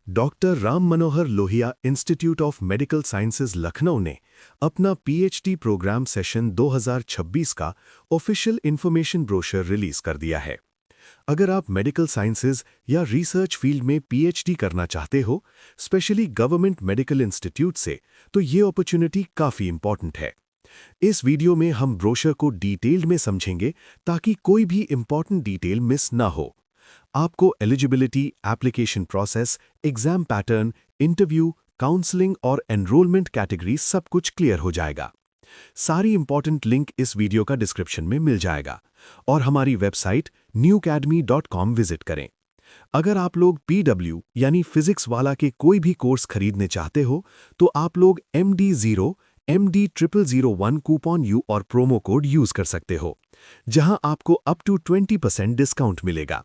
Doctor Ram Manohar Lohia institute of medical sciences Lucknow ने अपना PhD programme session 2026 का ऑफिशियल इंफॉर्मेशन ब्रोशर रिलीज कर दिया है। अगर आप मेडिकल साइंसेज या रिसर्च फील्ड में पीएचडी करना चाहते हो, स्पेशली गवर्नमेंट मेडिकल इंस्टीट्यूट से, तो ये अपॉर्चुनिटी काफ़ी इंपॉर्टेंट है। इस वीडियो में हम ब्रोशर को डिटेल्ड में समझेंगे ताकि कोई भी इंपॉर्टेंट डिटेल मिस ना हो। आपको eligibility, application process, exam pattern, interview, counselling और एनरोलमेंट कैटेगरी सब कुछ क्लियर हो जाएगा। सारी इंपॉर्टेंट लिंक इस वीडियो का डिस्क्रिप्शन में मिल जाएगा और हमारी वेबसाइट newacademy.com विजिट करें। अगर आप लोग पीडब्ल्यू यानी फिजिक्स वाला के कोई भी कोर्स खरीदने चाहते हो तो आप लोग MD0 MD0001 कूपन यू और प्रोमो कोड यूज कर सकते हो, जहां आपको अप टू 20% डिस्काउंट मिलेगा।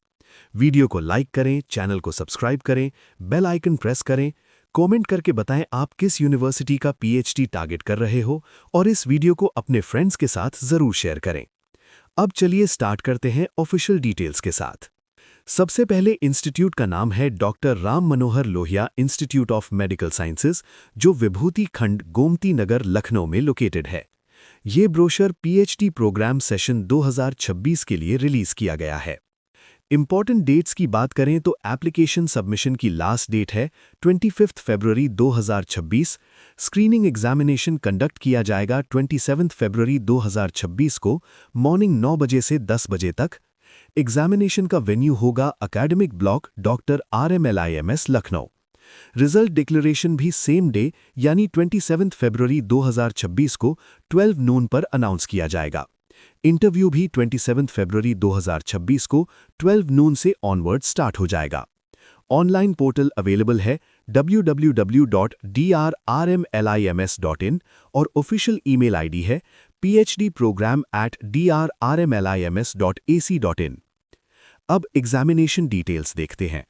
वीडियो को लाइक करें, चैनल को सब्सक्राइब करें, बेल आइकन प्रेस करें, कमेंट करके बताएं आप किस यूनिवर्सिटी का पीएचडी टारगेट कर रहे हो और इस वीडियो को अपने फ्रेंड्स के साथ जरूर शेयर करें। अब चलिए स्टार्ट करते हैं ऑफिशियल डिटेल्स के साथ। सबसे पहले इंस्टीट्यूट का नाम है doctor Ram Manohar Lohia institute of medical sciences, जो विभूति खंड, गोमती नगर, लखनऊ में लोकेटेड है। ये ब्रोशर पीएचडी प्रोग्राम सेशन 2026 के लिए रिलीज किया गया है। इंपॉर्टेंट डेट्स की बात करें तो एप्लीकेशन सबमिशन की लास्ट डेट है 25 फरवरी 2026। स्क्रीनिंग एग्जामिनेशन कंडक्ट किया जाएगा 27 फरवरी 2026 को मॉर्निंग 9 बजे से 10 बजे तक। एग्जामिनेशन का वेन्यू होगा academic block doctor RMLIMS Lucknow. Result declaration भी सेम डे यानी 27 फरवरी 2026 को 12 नून पर अनाउंस किया जाएगा। इंटरव्यू भी 27 फरवरी 2026 को 12 नून से ऑनवर्ड स्टार्ट हो जाएगा। ऑनलाइन पोर्टल अवेलेबल है www.drrmlims.in और ऑफिशियल ईमेल आईडी है phdprogram@drrmlims.ac.in। अब एग्जामिनेशन डिटेल्स देखते हैं।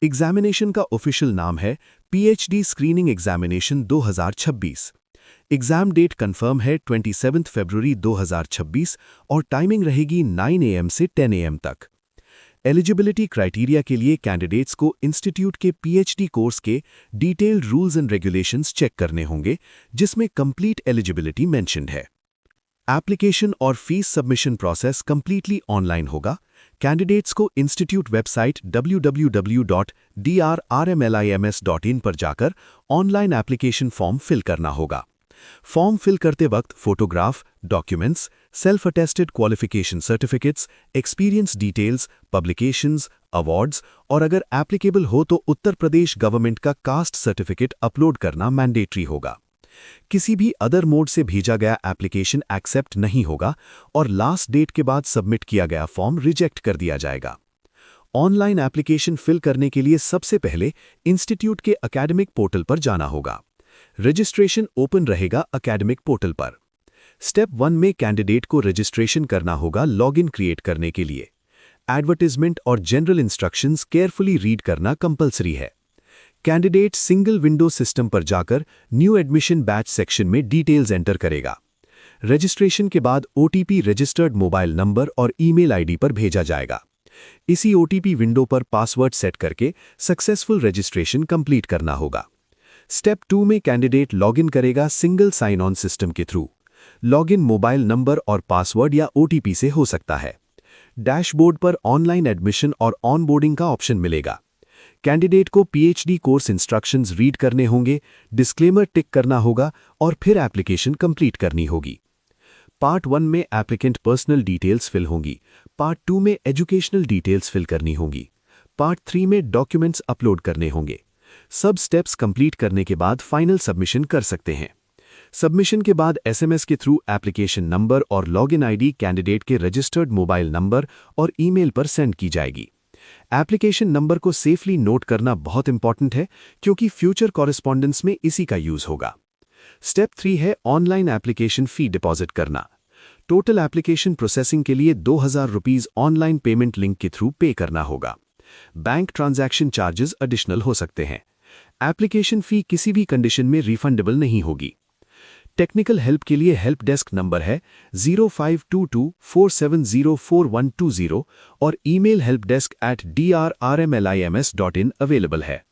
एग्जामिनेशन का ऑफिशियल नाम है PhD screening examination 2026। Exam date confirm है 27 फरवरी 2026 और टाइमिंग रहेगी 9 AM से 10 AM तक। एलिजिबिलिटी क्राइटेरिया के लिए कैंडिडेट्स को इंस्टीट्यूट के पीएचडी कोर्स के detailed rules and regulations check करने होंगे, जिसमें कंप्लीट एलिजिबिलिटी मेंशन्ड है। एप्लीकेशन और fees submission process completely online होगा। कैंडिडेट्स को इंस्टीट्यूट वेबसाइट www.drrmlims.in पर जाकर ऑनलाइन एप्लीकेशन फॉर्म फिल करना होगा। फॉर्म फिल करते वक्त photograph, documents, self attested qualification certificates, experience details, publications, awards और अगर एप्लीकेबल हो तो उत्तर प्रदेश गवर्नमेंट का कास्ट सर्टिफिकेट अपलोड करना मैंडेटरी होगा। किसी भी अदर मोड से भेजा गया एप्लीकेशन एक्सेप्ट नहीं होगा और लास्ट डेट के बाद सबमिट किया गया फॉर्म रिजेक्ट कर दिया जाएगा। ऑनलाइन एप्लीकेशन फिल करने के लिए सबसे पहले इंस्टीट्यूट के एकेडमिक पोर्टल पर जाना होगा। रजिस्ट्रेशन ओपन रहेगा एकेडमिक पोर्टल पर। स्टेप 1 में कैंडिडेट को रजिस्ट्रेशन करना होगा लॉगिन क्रिएट करने के लिए। एडवर्टाइजमेंट और जनरल इंस्ट्रक्शंस केयरफुली रीड करना कंपलसरी है। कैंडिडेट सिंगल विंडो सिस्टम पर जाकर न्यू एडमिशन बैच सेक्शन में डिटेल्स एंटर करेगा। रजिस्ट्रेशन के बाद OTP रजिस्टर्ड मोबाइल नंबर और ईमेल आईडी पर भेजा जाएगा। इसी OTP विंडो पर पासवर्ड सेट करके सक्सेसफुल रजिस्ट्रेशन कंप्लीट करना होगा। स्टेप 2 में कैंडिडेट लॉगिन करेगा सिंगल साइन ऑन सिस्टम के थ्रू। लॉगिन मोबाइल नंबर और पासवर्ड या OTP से हो सकता है। डैशबोर्ड पर ऑनलाइन एडमिशन और ऑनबोर्डिंग का ऑप्शन मिलेगा। कैंडिडेट को पीएचडी कोर्स इंस्ट्रक्शंस रीड करने होंगे, डिस्क्लेमर टिक करना होगा और फिर एप्लीकेशन कंप्लीट करनी होगी। पार्ट 1 में एप्लीकेंट पर्सनल डिटेल्स फिल होंगी। पार्ट 2 में एजुकेशनल डिटेल्स फिल करनी होंगी। पार्ट 3 में डॉक्यूमेंट्स अपलोड करने होंगे। सब स्टेप्स कंप्लीट करने के बाद फाइनल सबमिशन कर सकते हैं। सबमिशन के बाद SMS के थ्रू एप्लीकेशन नंबर और लॉगिन आईडी कैंडिडेट के रजिस्टर्ड मोबाइल नंबर और ईमेल पर सेंड की जाएगी। एप्लीकेशन नंबर को सेफली नोट करना बहुत इंपॉर्टेंट है क्योंकि फ्यूचर कॉरेस्पॉन्डेंस में इसी का यूज होगा। स्टेप 3 है ऑनलाइन एप्लीकेशन फी डिपॉजिट करना। टोटल एप्लीकेशन प्रोसेसिंग के लिए 2000 रुपीज ऑनलाइन पेमेंट लिंक के थ्रू पे करना होगा। बैंक ट्रांजैक्शन चार्जेस एडिशनल हो सकते हैं। एप्लीकेशन फी किसी भी कंडीशन में रिफंडेबल नहीं होगी। टेक्निकल हेल्प के लिए हेल्प डेस्क नंबर है 052247042120 और ईमेल helpdesk@drrmlims.in अवेलेबल है।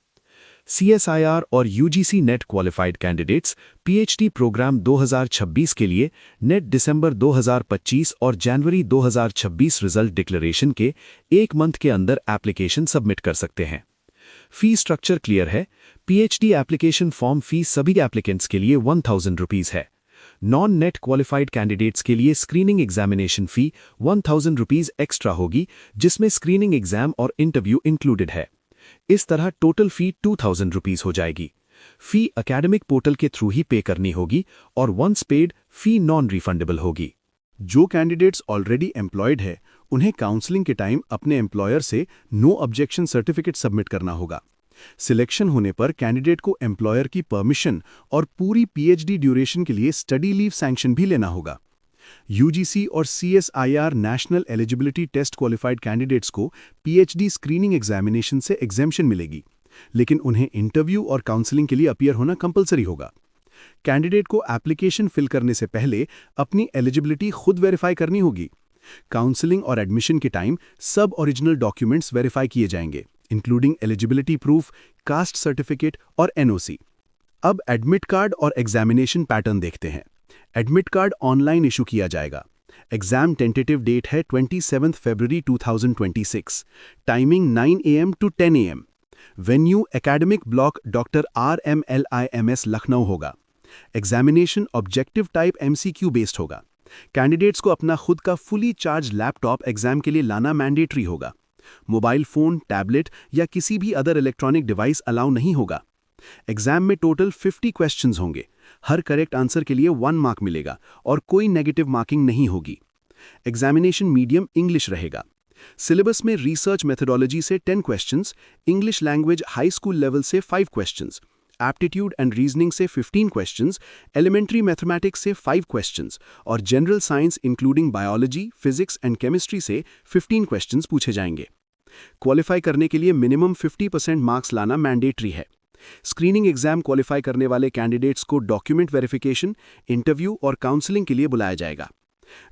CSIR और UGC net qualified candidates PhD program 2026 के लिए नेट दिसंबर 2025 और जनवरी 2026 रिजल्ट डिक्लेरेशन के 1 मंथ के अंदर एप्लीकेशन सबमिट कर सकते हैं। फी स्ट्रक्चर क्लियर है। PhD एप्लीकेशन फॉर्म फीस सभी एप्लीकेंट्स के लिए 1000 रुपीज़ है। नॉन नेट क्वालिफाइड कैंडिडेट्स के लिए स्क्रीनिंग एग्जामिनेशन फी 1000 रुपीज़ एक्स्ट्रा होगी, जिसमें स्क्रीनिंग एग्जाम और इंटरव्यू इंक्लूडेड है। इस तरह टोटल फी 2000 रुपीज़ हो जाएगी। फी एकेडमिक पोर्टल के थ्रू ही पे करनी होगी और वंस पेड फी नॉन रिफंडेबल होगी। जो कैंडिडेट्स ऑलरेडी एम्प्लॉयड है उन्हें काउंसलिंग के टाइम अपने एम्प्लॉयर से नो ऑब्जेक्शन सर्टिफिकेट सबमिट करना होगा। सिलेक्शन होने पर कैंडिडेट को एम्प्लॉयर की परमिशन और पूरी PhD ड्यूरेशन के लिए स्टडी लीव सैंक्शन भी लेना होगा। UGC और CSIR national eligibility test qualified candidates को PhD स्क्रीनिंग एग्जामिनेशन से एग्जेम्पशन मिलेगी, लेकिन उन्हें इंटरव्यू और काउंसलिंग के लिए अपीयर होना कंपलसरी होगा। कैंडिडेट को एप्लीकेशन फिल करने से पहले अपनी एलिजिबिलिटी खुद वेरीफाई करनी होगी। काउंसलिंग और एडमिशन के टाइम सब ओरिजिनल डॉक्यूमेंट्स वेरीफाई किए जाएंगे, including eligibility proof, caste certificate और NOC। अब एडमिट कार्ड और एग्जामिनेशन पैटर्न देखते हैं। एडमिट कार्ड ऑनलाइन इशू किया जाएगा। एग्जाम टेंटेटिव डेट है 27 फरवरी 2026। Timing 9 AM to 10 AM। Venue academic block doctor RMLIMS Lucknow होगा। Examination objective type MCQ based होगा। कैंडिडेट्स को अपना खुद का फुली चार्ज लैपटॉप एग्जाम के लिए लाना मैंडेटरी होगा। मोबाइल फोन, टैबलेट या किसी भी अदर इलेक्ट्रॉनिक डिवाइस अलाउ नहीं होगा। एग्जाम में टोटल 50 क्वेश्चंस होंगे। हर करेक्ट आंसर के लिए 1 मार्क मिलेगा और कोई नेगेटिव मार्किंग नहीं होगी। एग्जामिनेशन मीडियम इंग्लिश रहेगा। सिलेबस में रिसर्च मेथोडोलॉजी से 10 questions, English language high school level से 5 क्वेश्चंस, एप्टीट्यूड एंड रीजनिंग से 15 क्वेश्चंस, एलिमेंट्री मैथमेटिक्स से 5 क्वेश्चंस और general science including biology, physics and chemistry से 15 क्वेश्चंस पूछे जाएंगे। क्वालिफाई करने के लिए मिनिमम 50% मार्क्स लाना मैंडेटरी है। स्क्रीनिंग एग्जाम क्वालिफाई करने वाले कैंडिडेट्स को डॉक्यूमेंट वेरिफिकेशन, इंटरव्यू और काउंसलिंग के लिए बुलाया जाएगा।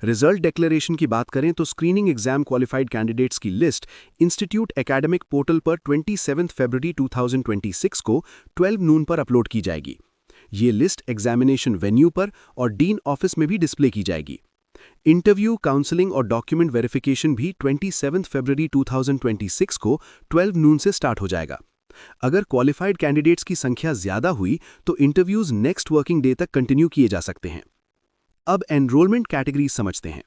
रिजल्ट डिक्लेरेशन की बात करें तो स्क्रीनिंग एग्जाम क्वालिफाइड कैंडिडेट्स की लिस्ट इंस्टीट्यूट एकेडमिक पोर्टल पर 27 फरवरी 2026 को 12 नून पर अपलोड की जाएगी। ये लिस्ट एग्जामिनेशन वेन्यू पर और डीन ऑफिस में भी डिस्प्ले की जाएगी। इंटरव्यू, काउंसलिंग और डॉक्यूमेंट वेरिफिकेशन भी 27 फरवरी 2026 को 12 नून से स्टार्ट हो जाएगा। अगर क्वालिफाइड कैंडिडेट्स की संख्या ज्यादा हुई तो इंटरव्यूज नेक्स्ट वर्किंग डे तक कंटिन्यू किए जा सकते हैं। अब एनरोलमेंट कैटेगरीज समझते हैं।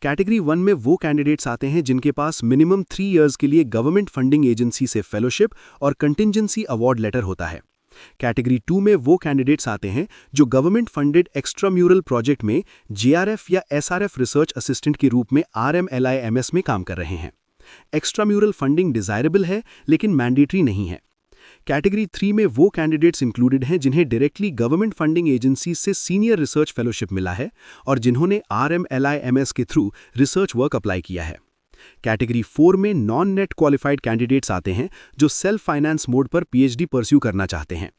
कैटेगरी 1 में वो कैंडिडेट्स आते हैं जिनके पास मिनिमम 3 इयर्स के लिए गवर्नमेंट फंडिंग एजेंसी से फेलोशिप और कंटिंजेंसी अवार्ड लेटर होता है। कैटेगरी 2 में वो कैंडिडेट्स आते हैं जो गवर्नमेंट फंडेड एक्स्ट्राम्यूरल प्रोजेक्ट में JRF या SRF रिसर्च असिस्टेंट के रूप में RMLIMS में काम कर रहे हैं। एक्स्ट्राम्यूरल फंडिंग डिजायरेबल है लेकिन मैंडेटरी नहीं है। कैटेगरी 3 में वो कैंडिडेट्स इंक्लूडेड हैं जिन्हें डायरेक्टली गवर्नमेंट फंडिंग एजेंसी से सीनियर रिसर्च फेलोशिप मिला है और जिन्होंने RMLIMS के थ्रू रिसर्च वर्क अप्लाई किया है। कैटेगरी 4 में नॉन नेट क्वालिफाइड कैंडिडेट्स आते हैं जो सेल्फ फाइनेंस मोड पर PhD परस्यू करना चाहते हैं।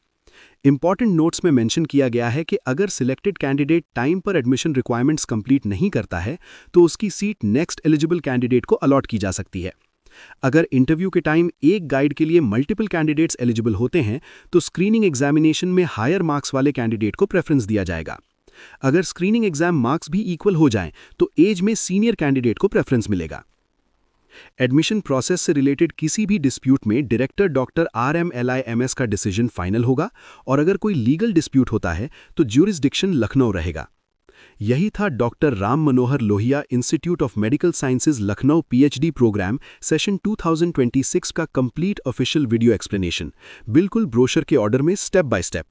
इंपॉर्टेंट नोट्स में मेंशन किया गया है कि अगर सिलेक्टेड कैंडिडेट टाइम पर एडमिशन रिक्वायरमेंट्स कंप्लीट नहीं करता है तो उसकी सीट नेक्स्ट एलिजिबल कैंडिडेट को अलॉट की जा सकती है। अगर इंटरव्यू के टाइम एक गाइड के लिए मल्टीपल कैंडिडेट्स एलिजिबल होते हैं तो स्क्रीनिंग एग्जामिनेशन में हायर मार्क्स वाले कैंडिडेट को प्रेफरेंस दिया जाएगा। अगर स्क्रीनिंग एग्जाम मार्क्स भी इक्वल हो जाएं तो एज में सीनियर कैंडिडेट को प्रेफरेंस मिलेगा। एडमिशन प्रोसेस से रिलेटेड किसी भी डिस्प्यूट में डायरेक्टर डॉक्टर RMLIMS का डिसीजन फाइनल होगा और अगर कोई लीगल डिस्प्यूट होता है तो ज्यूरिसडिक्शन लखनऊ रहेगा। यही था doctor Ram Manohar Lohia institute of medical sciences Lucknow PhD program session 2026 का कंप्लीट ऑफिशियल वीडियो एक्सप्लेनेशन, बिल्कुल ब्रोशर के ऑर्डर में स्टेप बाय स्टेप।